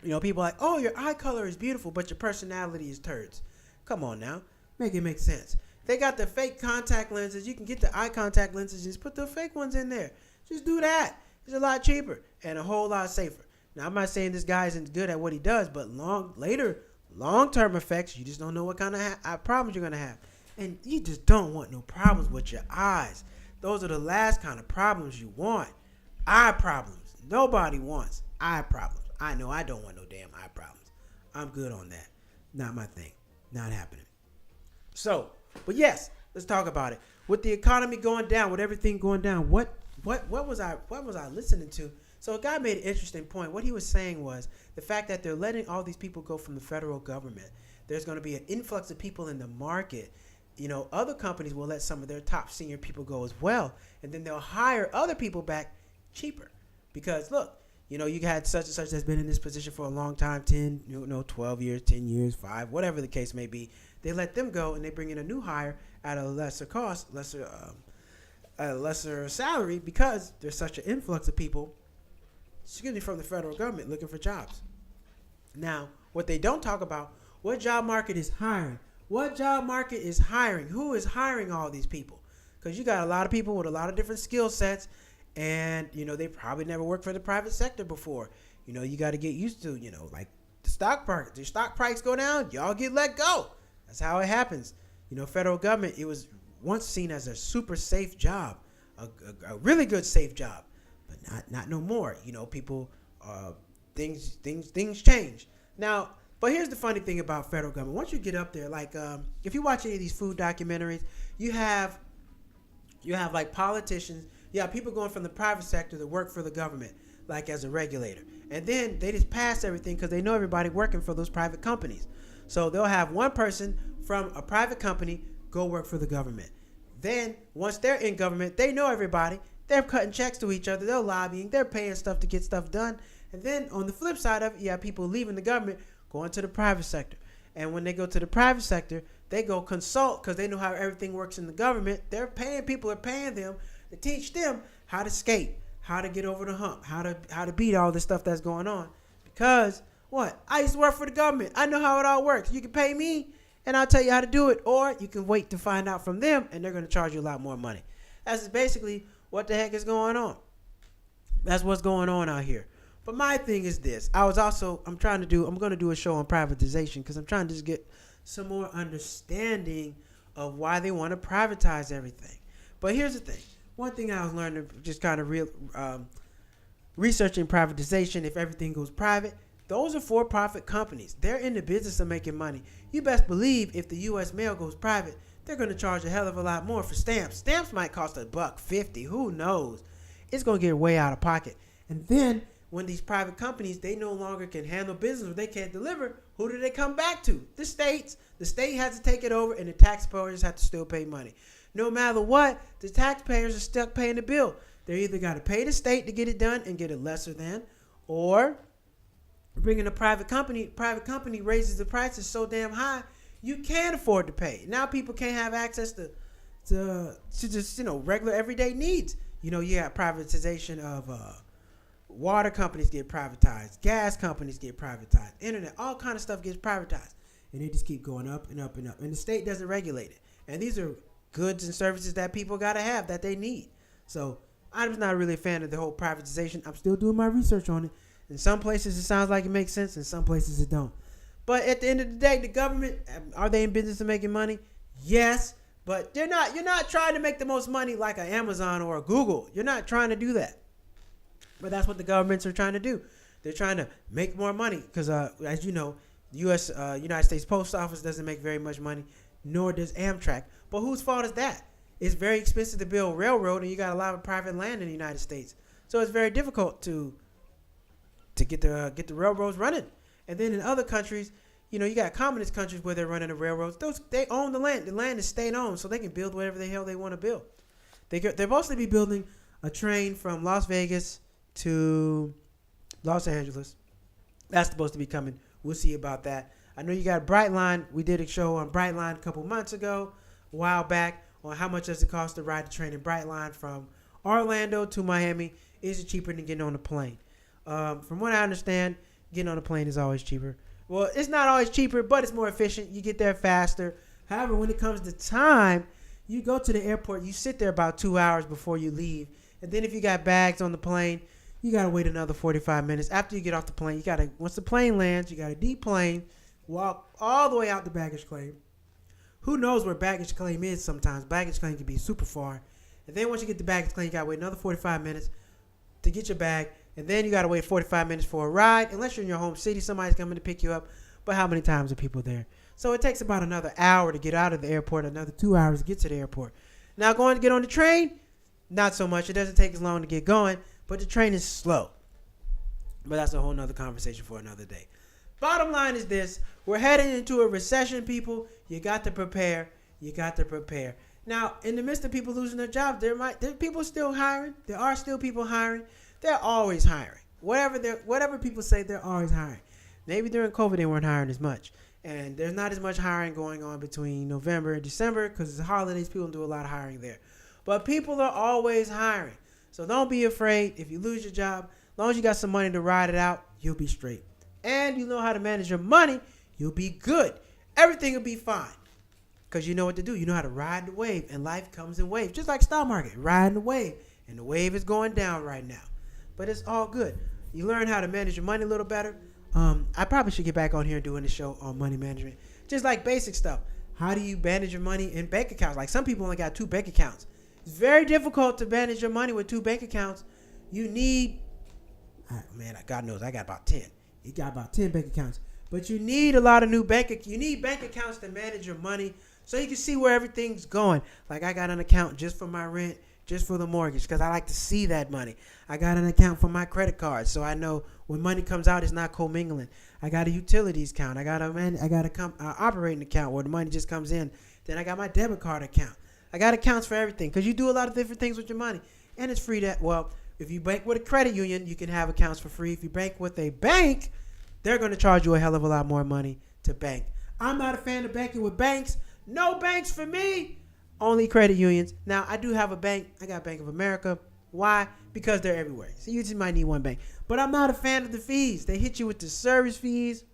You know, people are like, oh, your eye color is beautiful, but your personality is turds. Come on now. Make it make sense. They got the fake contact lenses. You can get the eye contact lenses. Just put the fake ones in there. Just do that. It's a lot cheaper and a whole lot safer. Now, I'm not saying this guy isn't good at what he does, but long-term effects, you just don't know what kind of problems you're going to have. And you just don't want no problems with your eyes. Those are the last kind of problems you want. Eye problems. Nobody wants eye problems. I know I don't want no damn eye problems. I'm good on that. Not my thing. Not happening. So, but yes, let's talk about it. With the economy going down, with everything going down, what was I listening to? So a guy made an interesting point. What he was saying was the fact that they're letting all these people go from the federal government. There's going to be an influx of people in the market. You know, other companies will let some of their top senior people go as well, and then they'll hire other people back cheaper. Because look, you know, you had such and such that's been in this position for a long time, 12 years, 10 years, 5, whatever the case may be. They let them go and they bring in a new hire at a lesser cost, a lesser salary, because there's such an influx of people, from the federal government looking for jobs. Now, what they don't talk about, what job market is hiring? What job market is hiring? Who is hiring all these people? Because you got a lot of people with a lot of different skill sets. And, you know, they probably never worked for the private sector before. You know, you got to get used to, you know, like the stock price go down, y'all get let go. That's how it happens. You know, federal government, it was once seen as a super safe job, a really good safe job, but not no more. You know, people, things change. Now, but here's the funny thing about federal government. Once you get up there, like if you watch any of these food documentaries, you have like politicians. Yeah, people going from the private sector to work for the government, like as a regulator. And then they just pass everything because they know everybody working for those private companies. So they'll have one person from a private company go work for the government. Then once they're in government, they know everybody. They're cutting checks to each other. They're lobbying. They're paying stuff to get stuff done. And then on the flip side of it, you have people leaving the government, going to the private sector. And when they go to the private sector, they go consult because they know how everything works in the government. People are paying them to teach them how to skate, how to get over the hump, how to beat all this stuff that's going on. Because what? I used to work for the government. I know how it all works. You can pay me and I'll tell you how to do it, or you can wait to find out from them and they're going to charge you a lot more money. That's basically what the heck is going on. That's what's going on out here. But my thing is this. I'm going to do a show on privatization because I'm trying to just get some more understanding of why they want to privatize everything. But here's the thing. One thing I was learning, just kind of researching privatization, if everything goes private, those are for-profit companies. They're in the business of making money. You best believe if the U.S. mail goes private, they're going to charge a hell of a lot more for stamps. Stamps might cost $1.50. Who knows? It's going to get way out of pocket. And then when these private companies, they no longer can handle business or they can't deliver, who do they come back to? The states. The state has to take it over and the taxpayers have to still pay money. No matter what, the taxpayers are stuck paying the bill. They either got to pay the state to get it done and get it lesser than, or bring in a private company. Private company raises the prices so damn high, you can't afford to pay. Now people can't have access to just, regular everyday needs. You have privatization of water companies get privatized, gas companies get privatized, internet, all kind of stuff gets privatized. And they just keep going up and up and up. And the state doesn't regulate it. And these are goods and services that people got to have that they need. So I'm not really a fan of the whole privatization. I'm still doing my research on it. In some places it sounds like it makes sense. In some places it don't. But at the end of the day, the government, are they in business of making money? Yes. But you're not trying to make the most money like an Amazon or a Google. You're not trying to do that. But that's what the governments are trying to do. They're trying to make more money because, as you know, the United States Post Office doesn't make very much money, nor does Amtrak. But whose fault is that? It's very expensive to build railroad, and you got a lot of private land in the United States. So it's very difficult to get the railroads running. And then in other countries, you got communist countries where they're running the railroads. They own the land. The land is state-owned, so they can build whatever the hell they want to build. They're supposed to be building a train from Las Vegas to Los Angeles. That's supposed to be coming. We'll see about that. I know you got Brightline. We did a show on Brightline a couple months ago, a while back, on how much does it cost to ride the train in Brightline from Orlando to Miami. Is it cheaper than getting on a plane? From what I understand, getting on a plane is always cheaper. Well, it's not always cheaper, but it's more efficient. You get there faster. However, when it comes to time, you go to the airport, you sit there about 2 hours before you leave. And then if you got bags on the plane, you got to wait another 45 minutes. After you get off the plane, once the plane lands, you got to deplane, walk all the way out to baggage claim. Who knows where baggage claim is sometimes. Baggage claim can be super far. And then once you get to baggage claim, you got to wait another 45 minutes to get your bag. And then you got to wait 45 minutes for a ride. Unless you're in your home city, somebody's coming to pick you up. But how many times are people there? So it takes about another hour to get out of the airport, another 2 hours to get to the airport. Now going to get on the train, not so much. It doesn't take as long to get going, but the train is slow. But that's a whole nother conversation for another day. Bottom line is this. We're heading into a recession, people. You got to prepare. You got to prepare. Now, in the midst of people losing their jobs, there people still hiring. There are still people hiring. They're always hiring. Whatever people say, they're always hiring. Maybe during COVID, they weren't hiring as much. And there's not as much hiring going on between November and December because it's the holidays. People do a lot of hiring there. But people are always hiring. So don't be afraid. If you lose your job, as long as you got some money to ride it out, you'll be straight. And you know how to manage your money, you'll be good. Everything will be fine. Because you know what to do. You know how to ride the wave. And life comes in waves. Just like stock market. Riding the wave. And the wave is going down right now. But it's all good. You learn how to manage your money a little better. I probably should get back on here doing a show on money management. Just like basic stuff. How do you manage your money in bank accounts? Like some people only got 2 bank accounts. It's very difficult to manage your money with 2 bank accounts. You need, God knows I got about 10. You got about 10 bank accounts. But you need a lot of you need bank accounts to manage your money so you can see where everything's going. Like I got an account just for my rent, just for the mortgage, because I like to see that money. I got an account for my credit card, so I know when money comes out, it's not commingling. I got a utilities account. I got a operating account where the money just comes in. Then I got my debit card account. I got accounts for everything because you do a lot of different things with your money, and it's free. If you bank with a credit union, you can have accounts for free. If you bank with a bank, they're going to charge you a hell of a lot more money to bank. I'm not a fan of banking with banks. No banks for me. Only credit unions. Now, I do have a bank. I got Bank of America. Why? Because they're everywhere. So you just might need one bank. But I'm not a fan of the fees. They hit you with the service fees.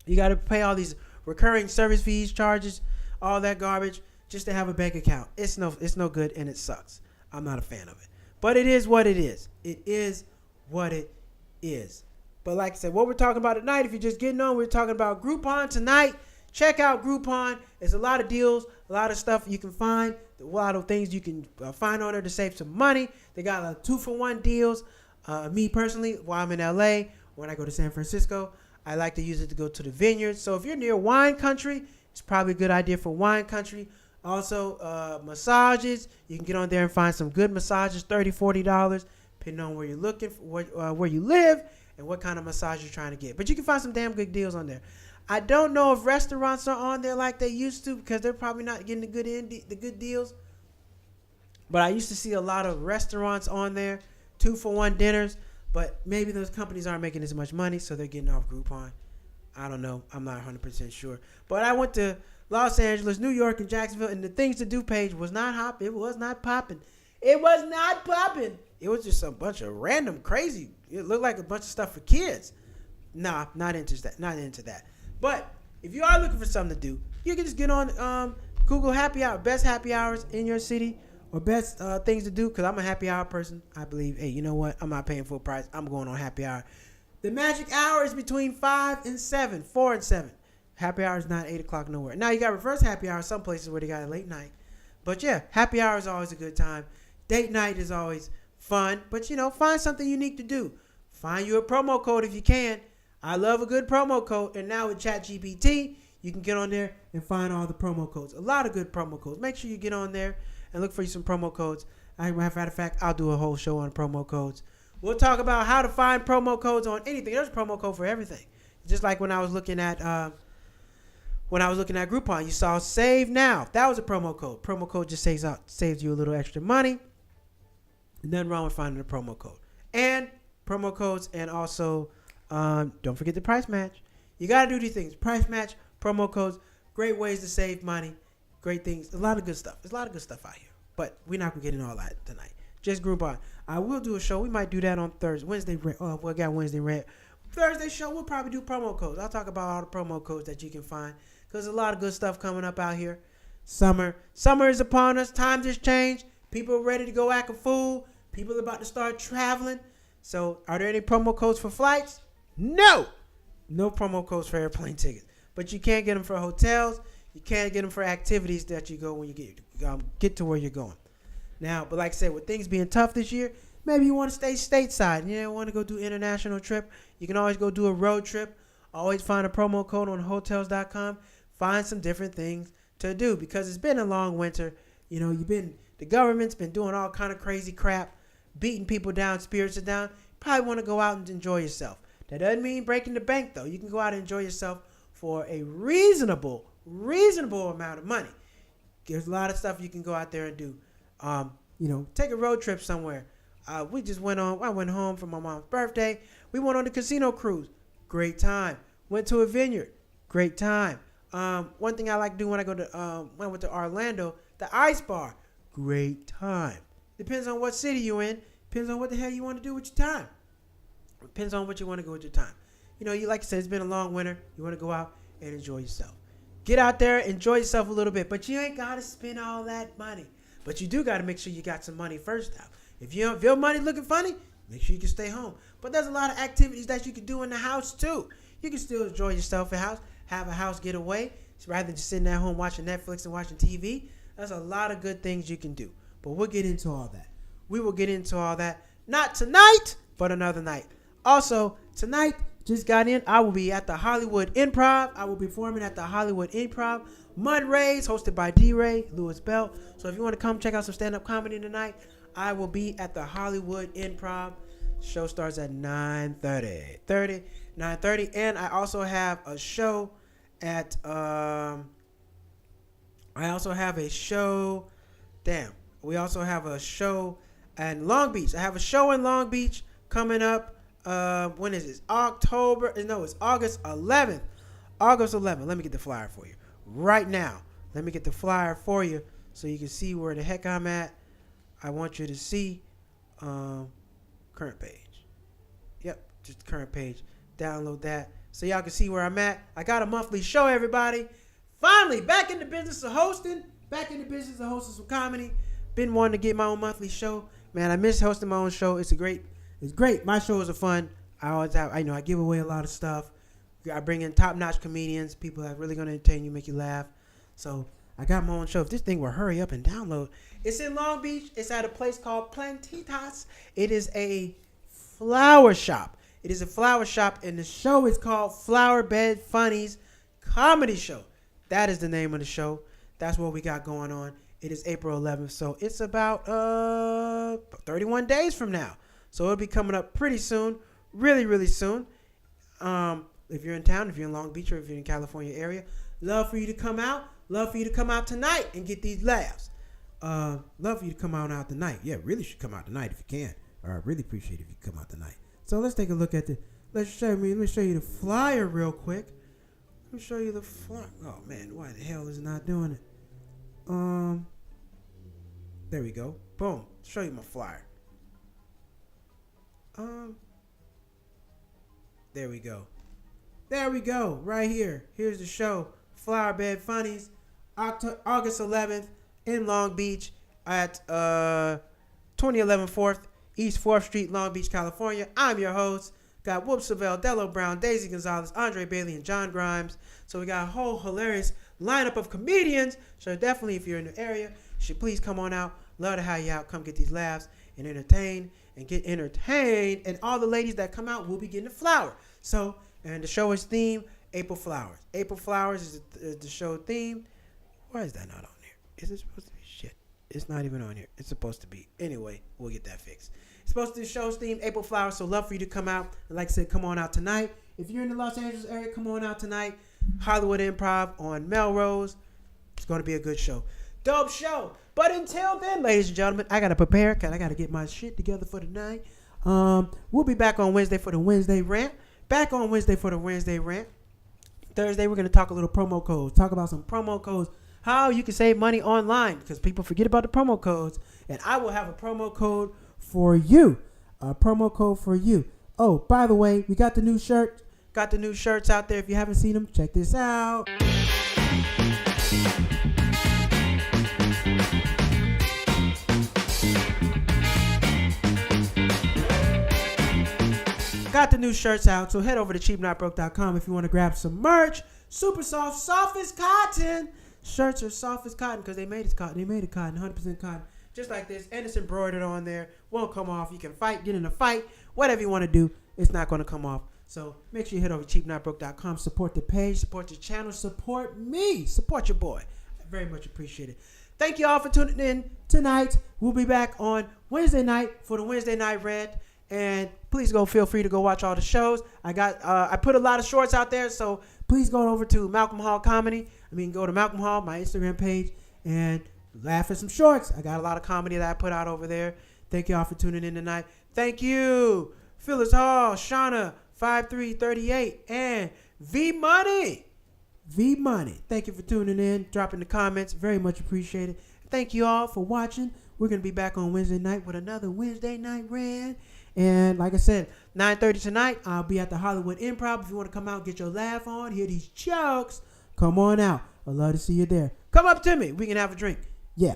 You got to pay all these recurring service fees, charges, all that garbage just to have a bank account. It's no good and it sucks. I'm not a fan of it. But it is what it is. It is what it is. But like I said, what we're talking about tonight, if you're just getting on, we're talking about Groupon tonight. check out Groupon. There's a lot of deals, a lot of stuff you can find, a lot of things you can find on there to save some money. They got 2-for-1 deals. Me personally, while I'm in LA, when I go to San Francisco, I like to use it to go to the vineyards. So if you're near wine country, it's probably a good idea for wine country. Also, massages. You can get on there and find some good massages, $30, $40, depending on where you're looking, where you live, and what kind of massage you're trying to get. But you can find some damn good deals on there. I don't know if restaurants are on there like they used to because they're probably not getting the good deals. But I used to see a lot of restaurants on there, 2-for-1 dinners. But maybe those companies aren't making as much money, so they're getting off Groupon. I don't know. I'm not 100% sure. But I went to Los Angeles, New York, and Jacksonville, and the things to do page was not hot. It was not popping. It was not popping. It was just a bunch of random crazy. It looked like a bunch of stuff for kids. Nah, not into that. Not into that. But if you are looking for something to do, you can just get on Google Happy Hour, best happy hours in your city, or best things to do. Because I'm a happy hour person. I believe, hey, you know what? I'm not paying full price. I'm going on happy hour. The magic hour is between 5 and 7, 4 and 7. Happy hour is not 8 o'clock nowhere. Now you got reverse happy hour some places where they got a late night. But yeah, happy hour is always a good time. Date night is always fun. But find something unique to do. Find you a promo code if you can. I love a good promo code. And now with ChatGPT, you can get on there and find all the promo codes. A lot of good promo codes. Make sure you get on there and look for you some promo codes. As a matter of fact, I'll do a whole show on promo codes. We'll talk about how to find promo codes on anything. There's a promo code for everything. Just like when I was looking at Groupon, you saw Save Now. That was a promo code. Promo code just saves you a little extra money. Nothing wrong with finding a promo code. And promo codes, and also don't forget the price match. You got to do these things. Price match, promo codes, great ways to save money, great things. A lot of good stuff. There's a lot of good stuff out here. But we're not going to get into all that tonight. Just Groupon. I will do a show. We might do that on Thursday. Wednesday. We got Wednesday rant. Thursday show, we'll probably do promo codes. I'll talk about all the promo codes that you can find. Because there's a lot of good stuff coming up out here. Summer is upon us. Times has changed. People are ready to go act a fool. People are about to start traveling. So are there any promo codes for flights? No. No promo codes for airplane tickets. But you can't get them for hotels. You can't get them for activities that you go when you get to where you're going. Now, but like I said, with things being tough this year, maybe you want to stay stateside. You don't want to go do international trip. You can always go do a road trip. Always find a promo code on hotels.com. Find some different things to do because it's been a long winter. The government's been doing all kind of crazy crap, beating people down, spirits are down. You probably want to go out and enjoy yourself. That doesn't mean breaking the bank, though. You can go out and enjoy yourself for a reasonable amount of money. There's a lot of stuff you can go out there and do. Take a road trip somewhere. I went home for my mom's birthday. We went on the casino cruise. Great time. Went to a vineyard. Great time. One thing I like to do when I go to when I went to Orlando, the ice bar. Great time. Depends on what city you're in. Depends on what the hell you want to do with your time. Depends on what you want to go with your time. You like I said, it's been a long winter. You want to go out and enjoy yourself. Get out there, enjoy yourself a little bit, but you ain't got to spend all that money. But you do got to make sure you got some money first out. If your money looking funny, make sure you can stay home. But there's a lot of activities that you can do in the house too. You can still enjoy yourself in house, have a house getaway, rather than just sitting at home watching Netflix and watching TV. There's a lot of good things you can do. But we'll get into all that. We will get into all that. Not tonight, but another night. Also, tonight, just got in, I will be at the Hollywood Improv. I will be performing at the Hollywood Improv. Mud Rays, hosted by D-Ray, Lewis Bell. So if you want to come check out some stand-up comedy tonight, I will be at the Hollywood Improv. Show starts at 9:30. And I also have a show at, we also have a show in Long Beach. I have a show in Long Beach coming up. When is this? It's August 11th. August 11th. Let me get the flyer for you right now. Let me get the flyer for you so you can see where the heck I'm at. I want you to see current page. Yep, just current page. Download that so y'all can see where I'm at. I got a monthly show, everybody. Finally, back in the business of hosting. Back in the business of hosting some comedy. Been wanting to get my own monthly show. Man, I miss hosting my own show. It's great. My shows are fun. I give away a lot of stuff. I bring in top-notch comedians, people that are really going to entertain you, make you laugh. So I got my own show. If this thing will hurry up and download. It's in Long Beach. It's at a place called Plantitas. It is a flower shop. It is a flower shop, and the show is called Flower Bed Funnies Comedy Show. That is the name of the show. That's what we got going on. It is April 11th, so it's about 31 days from now. So it'll be coming up pretty soon, really, really soon. If you're in town, if you're in Long Beach, or if you're in the California area, love for you to come out. Love for you to come out tonight and get these laughs. Love for you to come out tonight. Yeah, really should come out tonight if you can. Or I really appreciate it if you come out tonight. So let's take a look at let me show you the flyer real quick. Let me show you the flyer. Oh man, why the hell is it not doing it? There we go. Boom. Show you my flyer. There we go. There we go. Right here. Here's the show. Flower Bed Funnies. August 11th in Long Beach at 2011 4th East 4th Street, Long Beach, California. I'm your host. Got Whoop Savell, Dello Brown, Daisy Gonzalez, Andre Bailey, and John Grimes. So we got a whole hilarious lineup of comedians. So definitely, if you're in the area, you should please come on out. Love to have you out. Come get these laughs and entertain and get entertained. And all the ladies that come out will be getting a flower. So, and the show is themed April Flowers. April Flowers is the show theme. Why is that not on there? Is it supposed to be? Shit. It's not even on here. It's supposed to be. Anyway, we'll get that fixed. It's supposed to be the show's theme, April Flowers, so love for you to come out. And like I said, come on out tonight. If you're in the Los Angeles area, come on out tonight. Hollywood Improv on Melrose. It's going to be a good show. Dope show. But until then, ladies and gentlemen, I got to prepare because I got to get my shit together for tonight. We'll be back on Wednesday for the Wednesday rant. Back on Wednesday for the Wednesday rant. Thursday, we're going to talk a little promo codes. Talk about some promo codes. How you can save money online because people forget about the promo codes. And I will have a promo code for you. A promo code for you. Oh, by the way, we got the new shirt. Got the new shirts out there. If you haven't seen them, check this out. Got the new shirts out, so head over to cheapnotbroke.com if you want to grab some merch. Super soft, soft as cotton. Shirts are soft as cotton because they made it cotton. They made it cotton, 100% cotton. Just like this, and it's embroidered on there. Won't come off. You can fight, get in a fight, whatever you want to do. It's not going to come off. So make sure you head over to cheapnotbroke.com. Support the page, support the channel, support me, support your boy. I very much appreciate it. Thank you all for tuning in tonight. We'll be back on Wednesday night for the Wednesday night rant. And please feel free to go watch all the shows. I put a lot of shorts out there, so please go over to Malcolm Hall Comedy. Go to Malcolm Hall, my Instagram page, and laugh at some shorts. I got a lot of comedy that I put out over there. Thank you all for tuning in tonight. Thank you, Phyllis Hall, Shauna, 5338, and V Money. Thank you for tuning in, dropping the comments. Very much appreciated. Thank you all for watching. We're going to be back on Wednesday night with another Wednesday night rant. And like I said, 9:30 tonight, I'll be at the Hollywood Improv. If you want to come out, get your laugh on, hear these jokes, come on out. I'd love to see you there. Come up to me. We can have a drink. Yeah.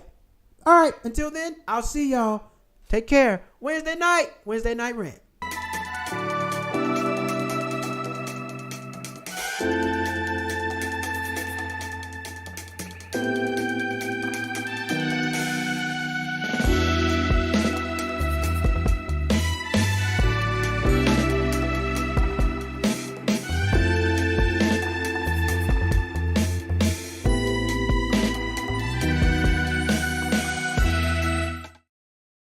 All right. Until then, I'll see y'all. Take care. Wednesday night rant.